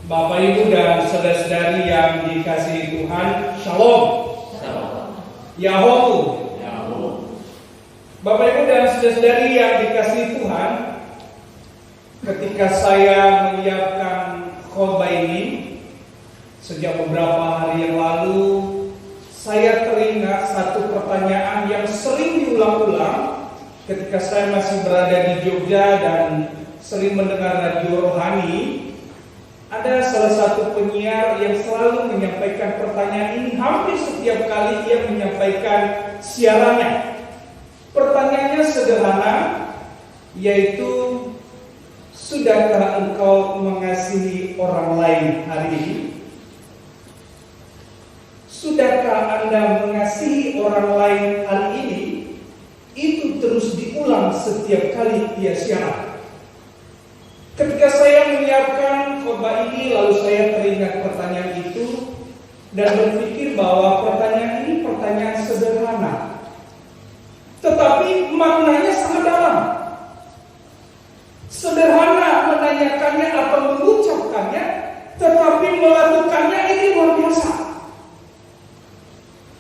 Bapak, Ibu, dan saudara-saudari yang dikasihi Tuhan, Shalom. Yahoo. Bapak, Ibu, dan saudara-saudari yang dikasihi Tuhan, ketika saya menyiapkan khotbah ini sejak beberapa hari yang lalu, saya teringat satu pertanyaan yang sering diulang-ulang ketika saya masih berada di Jogja dan sering mendengar radio rohani. Ada salah satu penyiar yang selalu menyampaikan pertanyaan ini hampir setiap kali ia menyampaikan siarannya. Pertanyaannya sederhana, yaitu sudahkah engkau mengasihi orang lain hari ini? Sudahkah Anda mengasihi orang lain hari ini? Itu terus diulang setiap kali ia siaran. Ketika saya menyiapkan khotbah ini, lalu saya teringat pertanyaan itu dan berpikir bahwa pertanyaan ini pertanyaan sederhana, tetapi maknanya sangat dalam. Sederhana menanyakannya atau mengucapkannya, tetapi melakukannya ini luar biasa.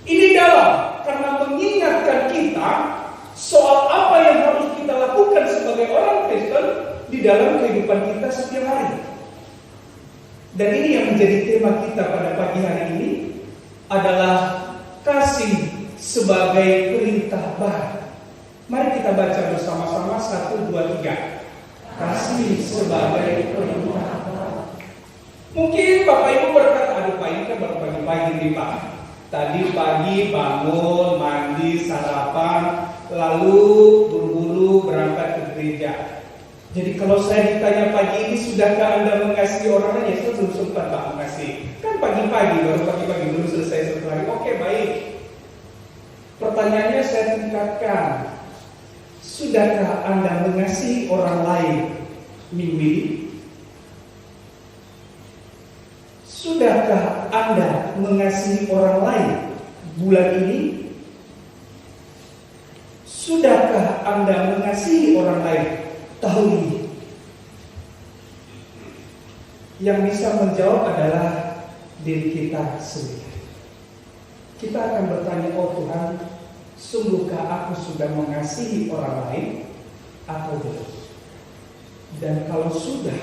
Ini dalam karena mengingatkan kita soal apa yang harus kita lakukan sebagai orang Kristen di dalam kehidupan kita setiap hari. Dan ini yang menjadi tema kita pada pagi hari ini adalah kasih sebagai perintah baru. Mari kita baca bersama-sama 1, 2, 3. Kasih sebagai perintah baru. Mungkin Bapak Ibu berkata, aduh Pak, ini kan baru pagi-pagi nih Pak. Tadi pagi bangun, mandi, sarapan, lalu buru-buru berangkat ke gereja. Jadi kalau saya ditanya pagi ini, sudahkah Anda mengasihi orang lain? Ya saya belum sempat Pak mengasihi. Kan pagi-pagi, baru pagi-pagi belum selesai satu hari. Oke, baik. Pertanyaannya saya tingkatkan. Sudahkah Anda mengasihi orang lain minggu ini? Sudahkah Anda mengasihi orang lain bulan ini? Sudahkah Anda mengasihi orang lain tahun ini? Yang bisa menjawab adalah diri kita sendiri. Kita akan bertanya, oh Tuhan, sungguhkah aku sudah mengasihi orang lain atau belum? Dan kalau sudah,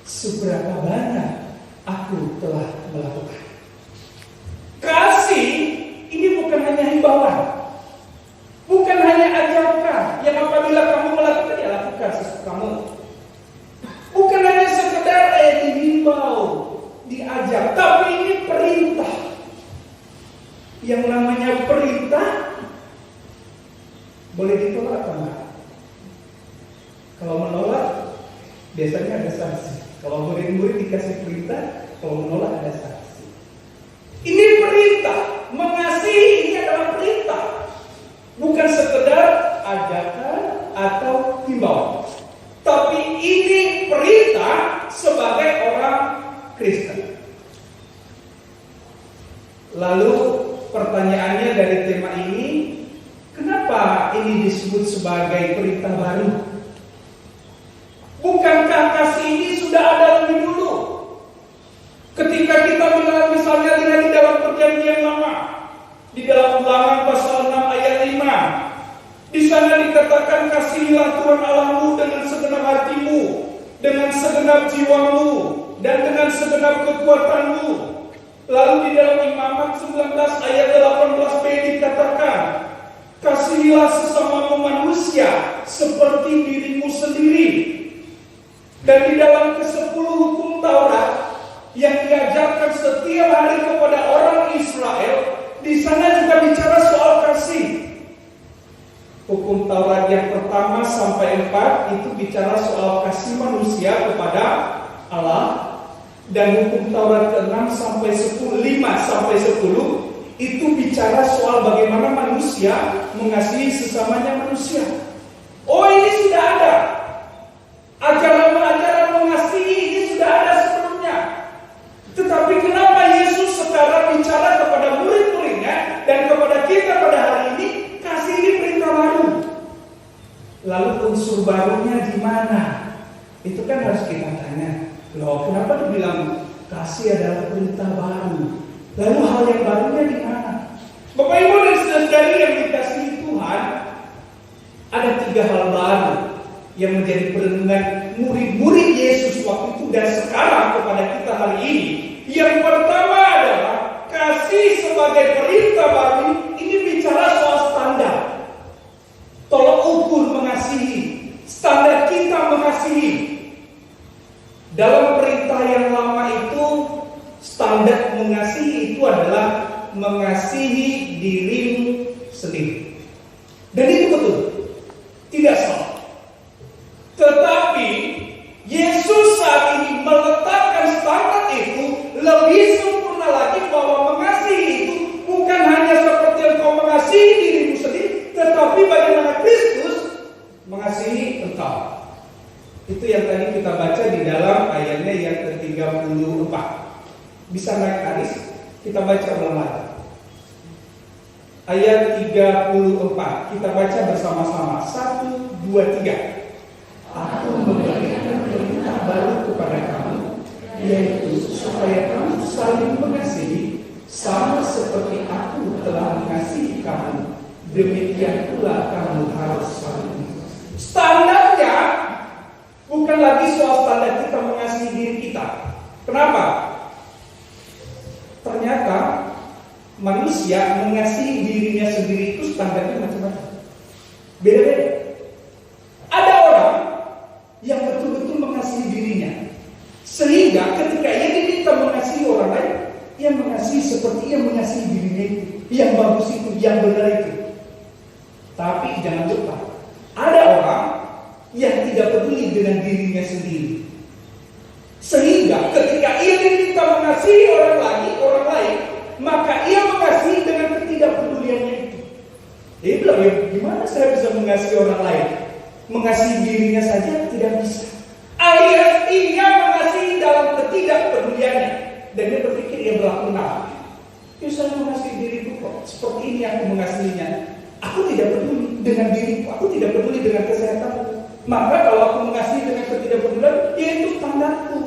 seberapa banyak aku telah melakukan? Kasih ini bukan hanya himbauan, bukan hanya ajarkan yang apabila kamu melakukan, ya lakukan sesuatu kamu. Bukan hanya sekedar dihimbau, diajak, tapi ini perintah. Yang namanya perintah boleh ditolak atau enggak? Kalau menolak biasanya ada sanksi. Kalau murid-murid dikasih perintah, kalau menolak ada sanksi. Ini perintah, mengasihi ini adalah perintah. Bukan sekedar ajakan atau himbauan, tapi ini perintah sebagai orang Kristen. Lalu pertanyaannya dari tema ini, kenapa ini disebut sebagai perintah baru? Bukankah kasih ini sudah ada lebih dulu? Ketika kita misalnya lihat di dalam perjanjian lama, di dalam Ulangan pasal 6 ayat 5, di sana dikatakan, kasihilah Tuhan Allahmu dengan segenap hatimu, dengan segenap jiwamu, dan dengan segenap kekuatanmu. Lalu di dalam Imamat 19 ayat 18b dikatakan, kasihilah sesamamu manusia seperti dirimu sendiri. Dan di dalam ke-10 hukum Taurat yang diajarkan setiap hari kepada orang Israel, di sana juga bicara soal kasih. Hukum Taurat yang pertama sampai 4 itu bicara soal kasih manusia kepada Allah, dan hukum Taurat ke-6 sampai 10, 5 sampai 10 itu bicara soal bagaimana manusia mengasihi sesamanya manusia. Oh, ini sudah ada. Ajaran-ajaran mengasihi ini sudah ada sebelumnya. Tetapi kenapa Yesus sekarang bicara kepada murid-muridnya dan kepada kita pada hari ini, kasih ini perintah baru? Lalu unsur barunya di mana? Itu kan harus kita tanya. Loh, kenapa dibilang kasih adalah perintah baru? Lalu hal yang barunya di mana? Bapak Ibu dan saudari yang dikasihi Tuhan, ada 3 hal baru yang menjadi perenungan murid-murid Yesus waktu itu dan sekarang kepada kita hari ini. Yang pertama adalah kasih sebagai perintah baru. Ini bicara soal standar. Tolok ukur mengasihi, standar kita mengasihi. Dalam perintah yang lama itu, standar mengasihi itu adalah mengasihi dirimu sendiri. Dan itu betul, tidak salah. Tetapi Yesus saat ini meletakkan standar itu lebih sempurna lagi, bahwa mengasihi itu bukan hanya seperti engkau mengasihi dirimu sendiri, tetapi bagaimana Kristus mengasihi engkau. Itu yang tadi kita baca di dalam ayatnya yang ke-34. Bisa naik Aris, kita baca ulang lagi. Ayat 34, kita baca bersama-sama. 1, 2, 3. Aku memberikan perintah baru kepada kamu, yaitu supaya kamu saling mengasihi, sama seperti aku telah mengasihi kamu. Demikian pula kamu harus saling mengasihi. Standarnya bukan lagi soal standar kita mengasihi diri kita. Kenapa? Ternyata manusia mengasihi dirinya sendiri itu standarnya macam-macam, beda-beda. Ada orang yang betul-betul mengasihi dirinya, sehingga ketika ia diminta mengasihi orang lain, ia mengasihi seperti ia mengasihi dirinya itu, yang bagus itu, yang benar itu. Tapi jangan lupa, ada orang yang tidak peduli dengan dirinya sendiri, sehingga ketika ia diminta mengasihi orang lain, maka ia mengasihi dengan ketidakpeduliannya itu. Dia bilang, ya gimana saya bisa mengasihi orang lain? Mengasihi dirinya saja tidak bisa. Alias ia mengasihi dalam ketidakpeduliannya, dan dia berpikir ia berlaku naif. Ya saya mengasihi diriku kok, seperti ini aku mengasihinya. Aku tidak peduli dengan diriku, aku tidak peduli dengan kesehatanku. Maka kalau aku mengasihi dengan ketidakpedulian, ya itu standarku.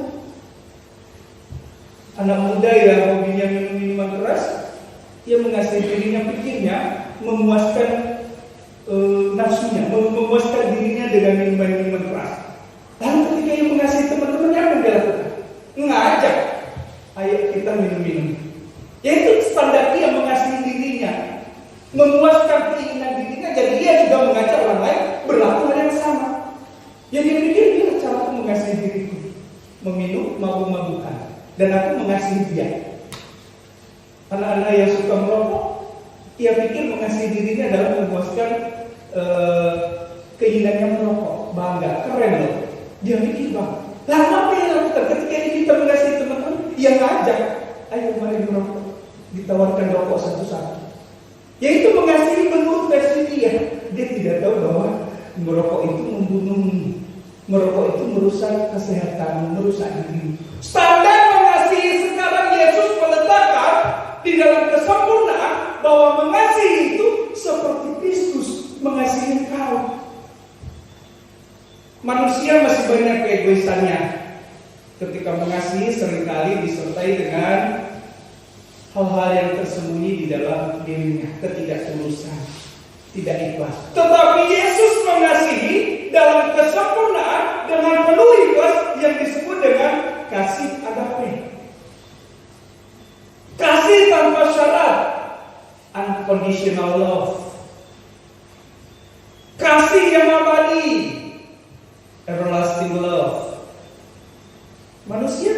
Anak muda yang hobinya minum minuman keras, ia mengasihi dirinya, pikirnya memuaskan nafsunya, memuaskan dirinya dengan minuman keras. Lalu ketika ia mengasihi teman-temannya, apa yang dia lakukan? Ngajak, ayo kita minum-minum. Yaitu standar dia mengasihi dirinya, memuaskan keinginan dirinya. Jadi dia juga mengajak orang lain berlaku hal yang sama. Yang dia pikir, dia cara aku mengasihi diriku, meminum, mabuk-mabukan, dan aku mengasihi dia. Anak-anak yang suka merokok, ia pikir mengasihi dirinya adalah memuaskan keinginannya merokok. Bangga, keren loh. Dia pikir bangga. Lalu apa yang lakukan ketika kita mengasihi teman-teman? Ia ngajak, ayo mari merokok. Ditawarkan rokok satu-satu. Yaitu mengasihi menurut versi dia. Dia tidak tahu bahwa merokok itu membunuhmu. Merokok itu merusak kesehatan, merusak diri. Standar mengasihi sekarang Yesus meletakkan di dalam kesempurnaan, bahwa mengasihi itu seperti Kristus mengasihi engkau. Manusia masih banyak keegoisannya. Ketika mengasihi seringkali disertai dengan hal-hal yang tersembunyi di dalam dirinya, ketidaktulusan, tidak ikhlas. Tetapi Yesus mengasihi dalam kesempurnaan dengan penuh ikhlas yang disebut dengan kasih agape. Kasih tanpa syarat, unconditional love. Kasih yang abadi, everlasting love. Manusia,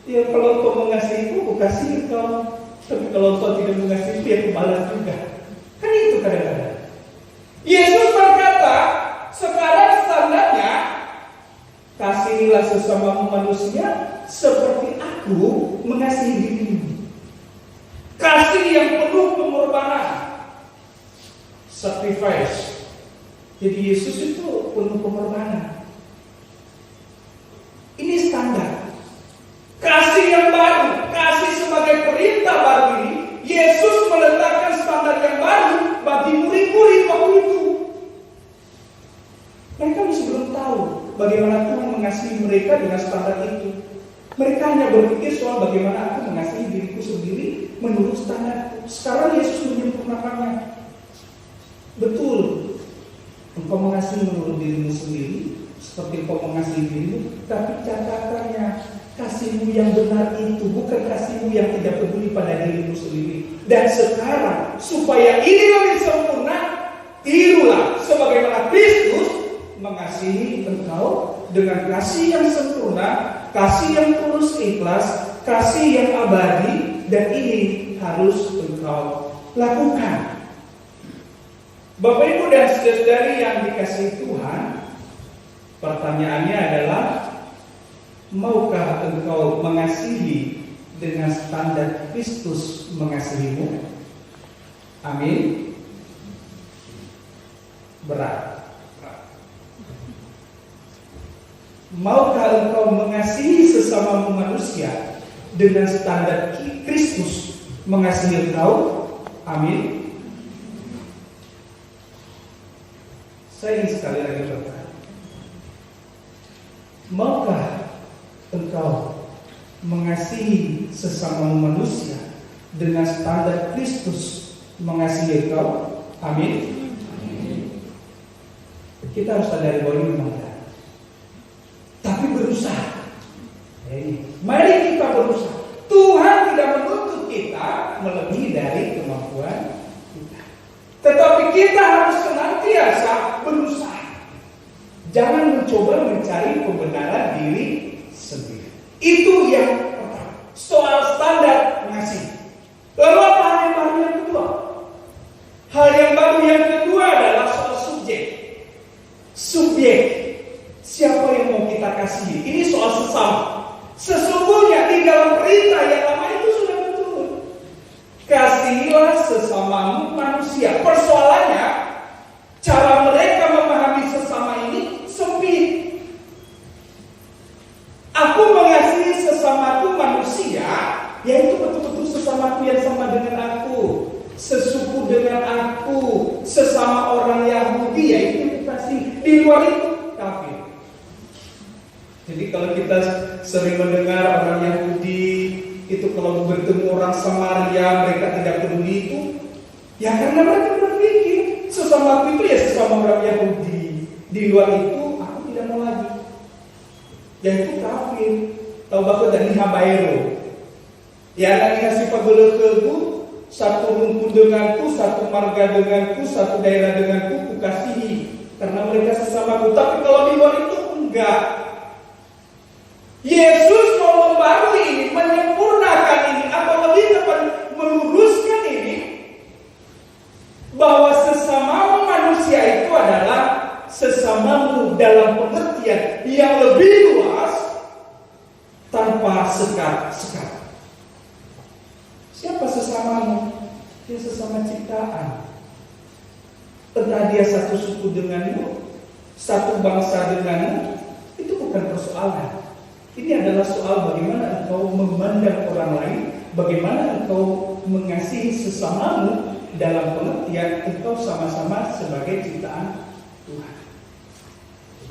ya kalau kau mengasihi aku kasih kau, tapi kalau kau tidak mengasihi dia balas juga. Kan itu kadang-kadang. Yesus berkata, sekarang standarnya kasihilah sesama manusia seperti aku mengasihi dirimu. Kasih yang penuh pengorbanan, sacrifice. Jadi Yesus itu penuh pengorbanan. Ini standar. Kasih yang baru, kasih sebagai perintah baru ini, Yesus meletakkan standar yang baru bagi murid-murid waktu itu. Mereka masih belum tahu bagaimana Tuhan mengasihi mereka dengan standar itu. Mereka hanya berpikir soal bagaimana aku mengasihi diriku sendiri menurut standarku. Sekarang Yesus menyempurnakannya. Betul, engkau mengasihi menurut dirimu sendiri seperti engkau mengasihi dirimu, tapi catatannya kasihmu yang benar itu bukan kasihmu yang tidak peduli pada dirimu sendiri. Dan sekarang supaya ini lebih sempurna, tirulah sebagaimana Kristus mengasihi engkau dengan kasih yang sempurna, kasih yang tulus ikhlas, kasih yang abadi, dan ini harus engkau lakukan. Bapak Ibu dan saudara-saudari yang dikasihi Tuhan, pertanyaannya adalah, maukah engkau mengasihi dengan standar Kristus mengasihimu? Amin. Berat. Maukah engkau mengasihi sesamamu manusia dengan standar Kristus mengasihi engkau? Amin. Saya ingin sekali lagi bertanya, maukah engkau mengasihi sesamamu manusia dengan standar Kristus mengasihi engkau? Amin. Kita harus sadari bahwa ini memang berat, tapi berusaha. Mari kita berusaha. Tuhan tidak menuntut kita melebihi dari kemampuan kita, tetapi kita harus senantiasa berusaha. Jangan mencoba mencari kebenaran diri sendiri. Itu yang pertama, soal standar mengasihi. Lalu apa hal yang baru yang kedua? Hal yang baru yang kedua adalah soal subjek. Subjek, siapa yang mau kita kasihi? Ini soal sesama. Sesungguhnya di dalam perintah yang lama itu sudah betul. Kasihilah sesamamu manusia. Persoalannya, cara mereka memahami sesama ini sempit. Aku mengasihi sesamaku manusia, yaitu betul-betul sesamaku yang sama dengan aku, sesuku dengan aku, sesama orang Yahudi, yaitu yang kasih. Di luar itu kafir. Jadi kalau kita sering mendengar orang Yahudi itu kalau bertemu orang Samaria mereka tidak peduli itu, ya karena mereka berpikir sesama aku itu ya sesama orang Yahudi. Di luar itu aku tidak mau lagi. Yaitu kafir. Tahu bakal dari habaero. Ya anaknya si pagolokegu, satu rumpun denganku, satu marga denganku, satu daerah denganku, kukasihi. Karena mereka sesamaku. Tapi kalau di luar itu enggak. Yesus mau membarui ini, menyempurnakan ini, atau lebih tepat meluruskan ini, bahwa sesamamu manusia itu adalah sesamamu dalam pengertian yang lebih luas, tanpa sekat-sekat. Siapa sesamamu? Dia sesama ciptaan. Entah dia satu suku denganmu, satu bangsa denganmu, itu bukan persoalan. Ini adalah soal bagaimana engkau memandang orang lain, bagaimana engkau mengasihi sesamamu dalam pengertian engkau sama-sama sebagai ciptaan Tuhan.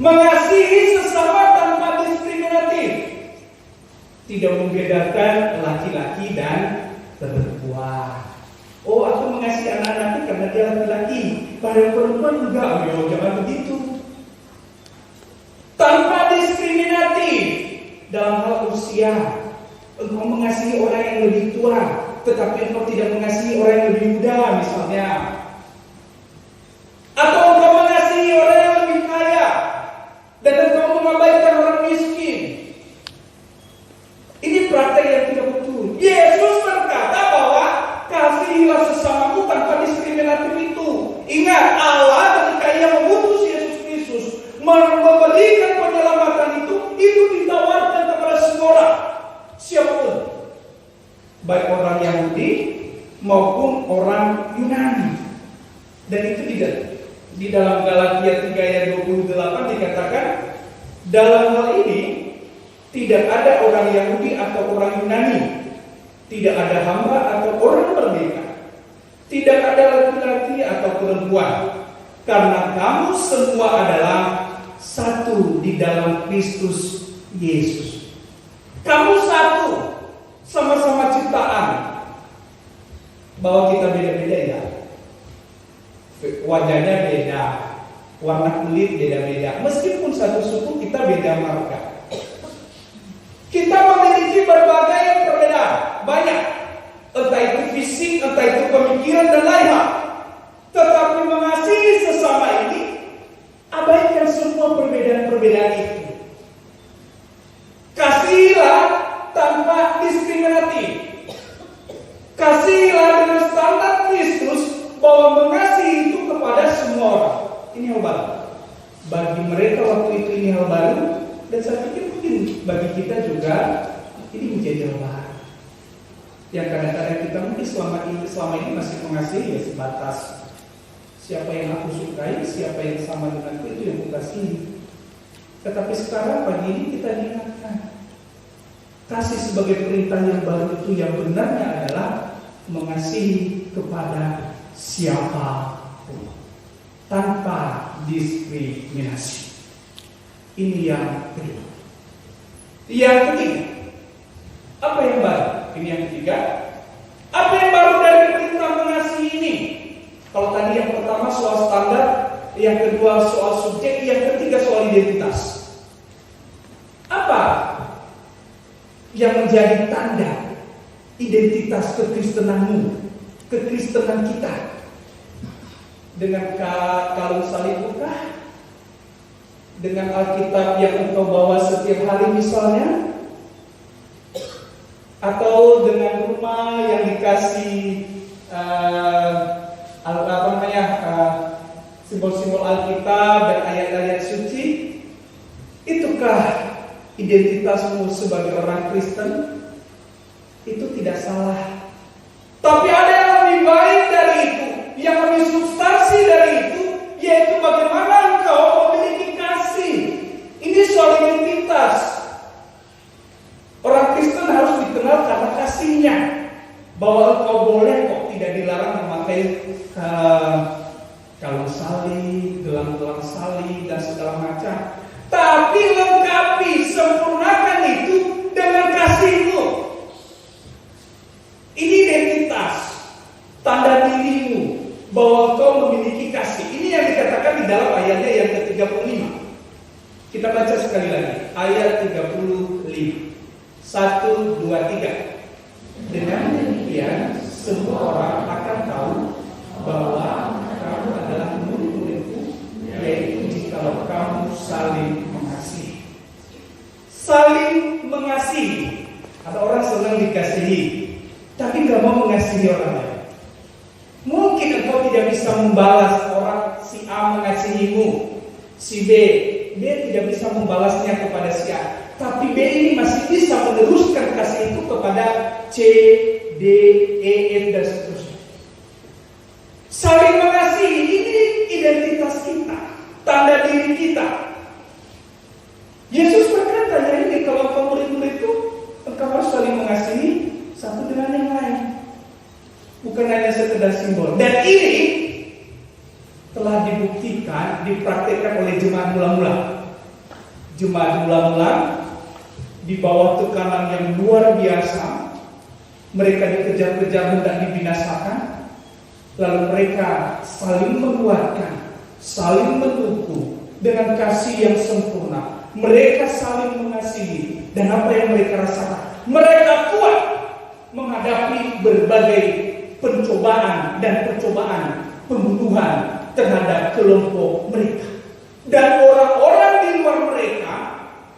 Mengasihi sesama tanpa diskriminatif, tidak membedakan laki-laki dan perempuan. Oh, aku mengasihi anak-anakku karena dia laki-laki, pada perempuan enggak, jangan begitu. Tanpa diskriminatif. Dalam hal usia, engkau mengasihi orang yang lebih tua, tetapi engkau tidak mengasihi orang yang lebih muda misalnya. Atau engkau mengasihi orang yang lebih kaya, dan engkau mengabaikan orang miskin. Ini praktek yang tidak betul. Yesus berkata bahwa kasihilah sesamamu tanpa diskriminatif itu. Ingat, Allah ketika Ia mengutus Yesus Kristus memberikan penyelamatan itu ditawarkan kepada semua orang, siapapun, baik orang Yahudi maupun orang Yunani. Dan itu tidak di dalam Galatia 3 ayat 28 dikatakan, dalam hal ini tidak ada orang Yahudi atau orang Yunani, tidak ada hamba atau orang merdeka, tidak ada laki-laki atau perempuan, karena kamu semua adalah satu di dalam Kristus Yesus. Kamu satu, sama-sama ciptaan. Bahwa kita beda-beda ya. Wajahnya beda, warna kulit beda-beda. Meskipun satu suku, kita beda marga. Kita memiliki berbagai perbedaan, banyak. Entah itu fisik, entah itu pemikiran dan lain hal. Tetapi mengasihi sesama ini, abaikan semua perbedaan-perbedaan itu. Kasihilah tanpa diskriminatif. Kasihilah dengan standar Kristus bahwa mengasihi itu kepada semua orang. Ini hal baru. Bagi mereka waktu itu ini hal baru, dan saya pikir mungkin bagi kita juga ini menjadi hal baru. Yang kadang-kadang kita mungkin selama ini masih mengasihi ya sebatas siapa yang aku sukai, siapa yang sama denganku itu yang aku kasihi. Tetapi sekarang pagi ini kita diingatkan, kasih sebagai perintah yang baru itu yang benarnya adalah mengasihi kepada siapapun tanpa diskriminasi. Ini yang kedua. Yang ketiga, apa yang baru? Ini yang ketiga. Apa yang baru dari perintah mengasihi ini? Kalau tadi yang pertama soal standar, yang kedua soal subjek, yang ketiga soal identitas. Apa yang menjadi tanda identitas kekristenanmu, kekristenan kita? Dengan kalung salib bukan? Dengan Alkitab yang engkau bawa setiap hari misalnya? Atau dengan rumah yang dikasih simbol-simbol Alkitab dan ayat-ayat suci? Itukah identitasmu sebagai orang Kristen? Itu tidak salah. Tapi ada yang lebih baik dari itu, yang lebih substansi dari itu, yaitu bagaimana engkau memiliki kasih. Ini soal identitas. Orang Kristen harus dikenal karena kasihnya. Bahwa engkau boleh kok, tidak dilarang memakai kalung salib, gelang-gelang salib dan segala macam. Tapi lengkapi, sempurnakan itu dengan kasihmu. Ini identitas, tanda dirimu bahwa kau memiliki kasih. Ini yang dikatakan di dalam ayatnya yang ke-35. Kita baca sekali lagi, ayat 35. 1, 2, 3. Dengan demikian semua orang akan tahu bahwa kamu adalah murid-muridku, yaitu jikalau kamu saling mengasihi. Saling mengasihi. Ada orang senang dikasihi, tapi gak mau mengasihi orang lain. Mungkin engkau tidak bisa membalas orang si A mengasihimu, si B tidak bisa membalasnya kepada si A. Tapi B ini masih bisa meneruskan kasih itu kepada C, D, E, F dan seterusnya. Saling mengasihi ini identitas kita, tanda diri kita. Yesus berkata, ya ini kalau engkau murid-murid itu, engkau harus saling mengasihi satu dengan yang lain. Bukan hanya sekedar simbol. Dan ini telah dibuktikan, dipraktikkan oleh jemaat mula-mula. Jemaat mula-mula di bawah tekanan yang luar biasa, mereka dikejar-kejar hendak dibinasakan, lalu mereka saling menguatkan, saling mendukung dengan kasih yang sempurna. Mereka saling mengasihi, dan apa yang mereka rasakan? Mereka kuat menghadapi berbagai pencobaan dan percobaan pembunuhan terhadap kelompok mereka. Dan orang-orang di luar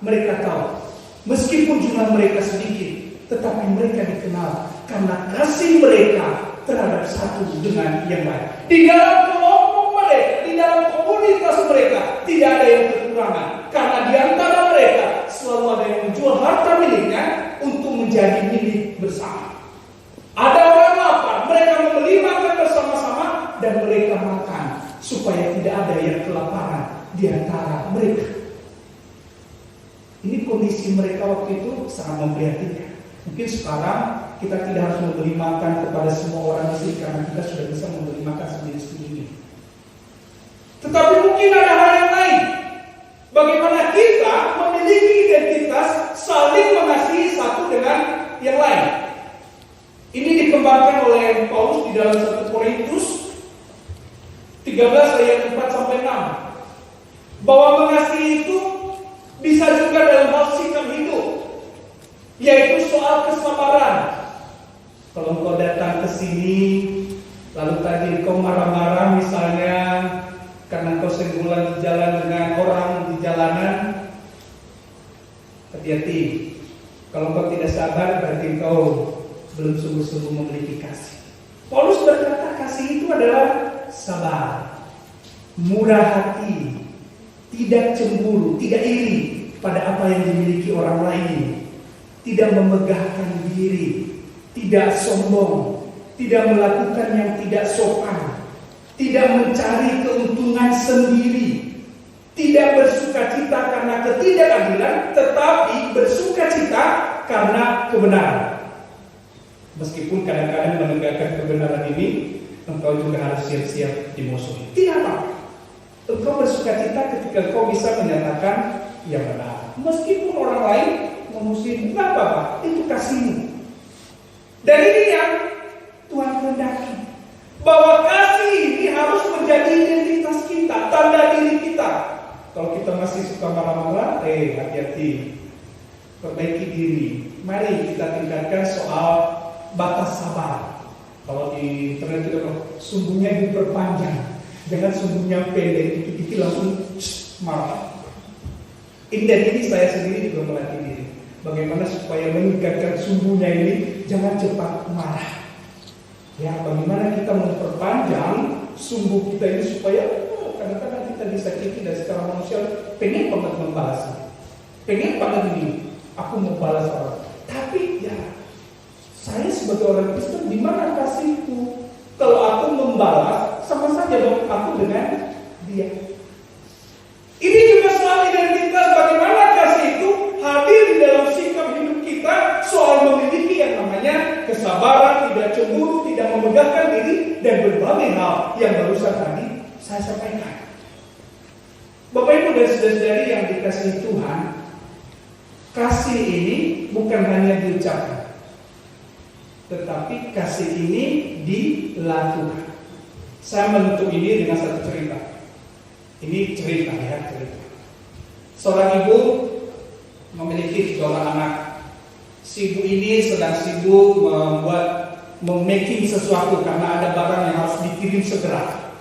mereka tahu, meskipun jumlah mereka sedikit, tetapi mereka dikenal karena kasih mereka terhadap satu dengan yang lain. Di dalam kelompok mereka, di dalam komunitas mereka, tidak ada yang kekurangan. Karena di antara mereka selalu ada yang menjual harta miliknya untuk menjadi milik bersama. Ada orang lapar, mereka membeli makan bersama-sama dan mereka makan supaya tidak ada yang kelaparan di antara mereka. Ini kondisi mereka waktu itu sangat memprihatinkan. Mungkin sekarang kita tidak harus membeli makan kepada semua orang miskin karena kita sudah bisa membeli makan sendiri-sendiri. Tetapi mungkin ada hal yang lain. Bagaimana kita memiliki identitas saling mengasihi satu dengan yang lain. Ini dikembangkan oleh Paulus di dalam 1 Korintus 13 ayat 4 sampai 6. Bahwa mengasihi itu bisa juga dalam hal sikap hidup, yaitu soal kesabaran. Kalau engkau datang ke sini, lalu tadi engkau marah-marah misalnya karena engkau senggolan di jalan dengan orang di jalanan, hati-hati. Kalau engkau tidak sabar, berarti engkau belum sungguh-sungguh memiliki kasih. Paulus berkata kasih itu adalah sabar, murah hati, tidak cemburu, tidak iri pada apa yang dimiliki orang lain, tidak memegahkan diri, tidak sombong, tidak melakukan yang tidak sopan, tidak mencari keuntungan sendiri, tidak bersukacita karena ketidakadilan, tetapi bersukacita karena kebenaran. Meskipun kadang-kadang menegakkan kebenaran ini, engkau juga harus siap-siap dimusuhi. Tidak apa. Engkau bersukacita ketika engkau bisa menyatakan yang benar. Meskipun orang lain memusuhi, tidak apa-apa. Itu kasihmu. Dan ini yang Tuhan kehendaki. Bahwa kasih ini harus menjadi identitas kita, tanda diri kita. Kalau kita masih suka marah-marah, hati-hati. Perbaiki diri. Mari kita tingkatkan soal batas sabar. Kalau di internet kita sumbunya diperpanjang, jangan sumbunya pendek, dikit-dikit langsung marah. Ini saya sendiri juga melatih diri. Bagaimana supaya meningkatkan sumbunya ini, jangan cepat marah. Ya, bagaimana kita memperpanjang sumbu kita ini supaya kadang-kadang kita disakiti dan secara manusia pengen banget membalas, pengen banget ini, aku mau balas orang. Tapi ya, saya sebagai orang Kristen, di mana kasihku? Kalau aku membalas, sama saja dong aku dengan dia. Ini juga soal identitas, bagaimana kasih itu hadir di dalam sikap hidup kita, soal memiliki yang namanya kesabaran, tidak cemburu, tidak memegahkan diri, dan berbagai hal yang barusan tadi saya sampaikan. Bapak Ibu dan saudara-saudari yang dikasihi Tuhan, kasih ini bukan hanya diucapkan, tetapi kasih ini dilakukan. Saya menutup ini dengan satu cerita. Ini cerita ya, cerita. Seorang ibu memiliki 3 orang anak. Si ibu ini sedang sibuk memaking sesuatu karena ada barang yang harus dikirim segera.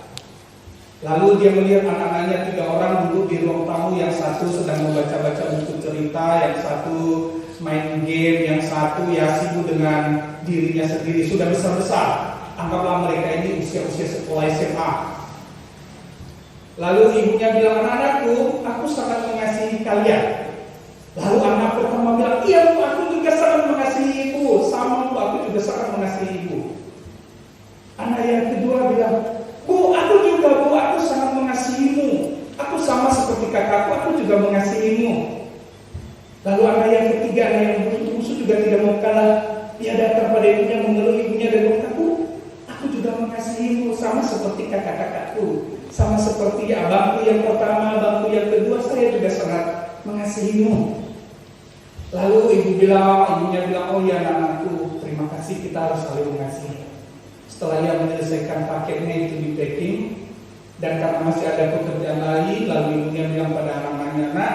Lalu dia melihat anak-anaknya 3 orang duduk di ruang tamu, yang satu sedang membaca-baca buku cerita, yang satu main game, yang satu ya sibuk dengan dirinya sendiri, sudah besar-besar. Anggaplah mereka ini usia-usia sekolah SMA. Lalu ibunya bilang, anak-anakku, aku sangat mengasihi kalian. Lalu anak pertama bilang, iya Bu, aku juga sangat mengasihi ibu. Sama Bu, aku juga sangat mengasihi ibu. Anak yang kedua bilang, Bu, aku juga Bu, aku sangat mengasihimu. Aku sama seperti kakakku, aku juga mengasihimu. Lalu anak yang ketiga, anak yang musuh juga tidak mau kalah. Dia datang pada ibunya, mengeluh ibunya dan berkata, aku juga mengasihimu sama seperti kakak-kakakku, sama seperti abangku yang pertama, abangku yang kedua, saya juga sangat mengasihimu. Lalu ibunya bilang, oh ya anakku, terima kasih, kita harus saling mengasihi. Setelah ia menyelesaikan paketnya itu di packing, dan karena masih ada pekerjaan lain, lalu ibunya bilang pada anak-anaknya, nak,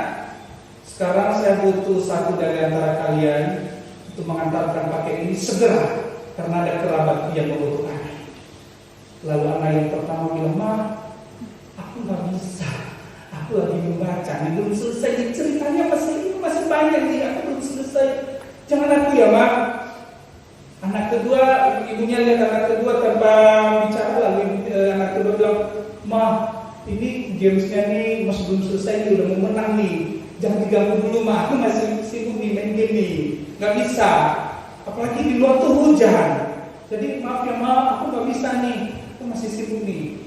sekarang saya butuh satu dari antara kalian untuk mengantarkan paket ini segera, karena ada kerabat yang membutuhkannya. Lalu anak yang pertama bilang, Ma, aku gak bisa, aku lagi membaca, ini belum selesai, ceritanya masih banyak nih, aku belum selesai, jangan aku ya Ma. Anak kedua, ibunya lihat anak kedua tanpa bicara, lalu anak kedua bilang, Ma, ini gamesnya nih masih belum selesai nih, udah mau menang nih, jangan diganggu dulu Ma, aku masih sibuk nih main game nih, gak bisa, apalagi di luar tuh hujan, jadi maaf ya Ma, aku gak bisa nih, aku masih sibuk nih.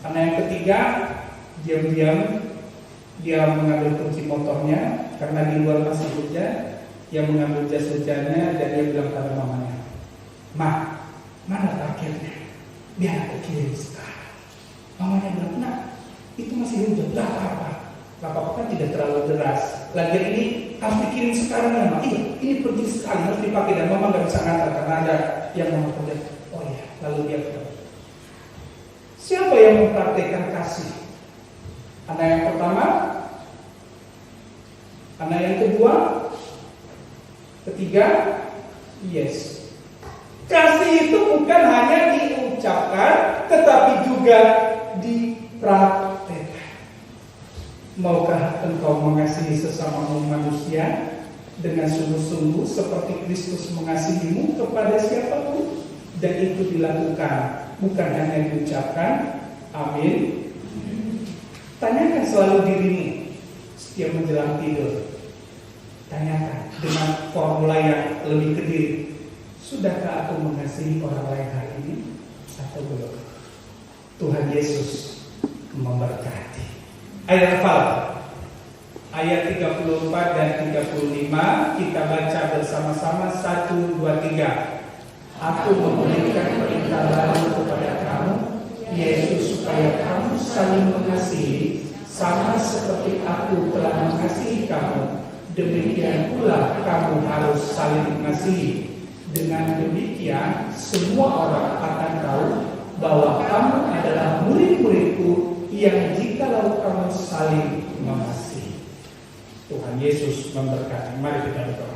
Anak yang ketiga, diam-diam dia mengambil kunci motornya karena di luar masih hujan, dia mengambil jas hujannya dan dia bilang pada mamanya, Ma, mana paketnya? Biar aku kirim sekarang. Mamanya bilang, nah, itu masih hujan, gak apa-apa. Gak apa-apa kan tidak terlalu deras. Lagi ini harus dikirim sekarang ya Mak. Iya, ini penting sekali, harus dipakai. Dan Mama gak bisa ngantar karena ada yang Mama kerja. Oh iya, lalu dia keluar. Siapa yang mempraktekkan kasih? Anak yang pertama, anak yang kedua, ketiga, yes. Kasih itu bukan hanya diucapkan, tetapi juga dipraktekkan. Maukah engkau mengasihi sesamamu manusia dengan sungguh-sungguh seperti Kristus mengasihimu kepada siapapun? Dan itu dilakukan, bukan hanya diucapkan. Amin. Tanyakan selalu dirimu setiap menjelang tidur. Tanyakan dengan formula yang lebih ke diri. Sudahkah aku mengasihi orang lain hari ini atau belum? Tuhan Yesus memberkati. Ayat hafal ayat 34 dan 35 kita baca bersama-sama. 1, 2, 3. Aku memberikan perintah baru kepada kamu, yaitu supaya kamu saling mengasihi, sama seperti aku telah mengasihi kamu. Demikian pula kamu harus saling mengasihi. Dengan demikian semua orang akan tahu bahwa kamu adalah murid-muridku, yang jikalau kamu saling mengasihi. Tuhan Yesus memberkati. Mari kita berdoa.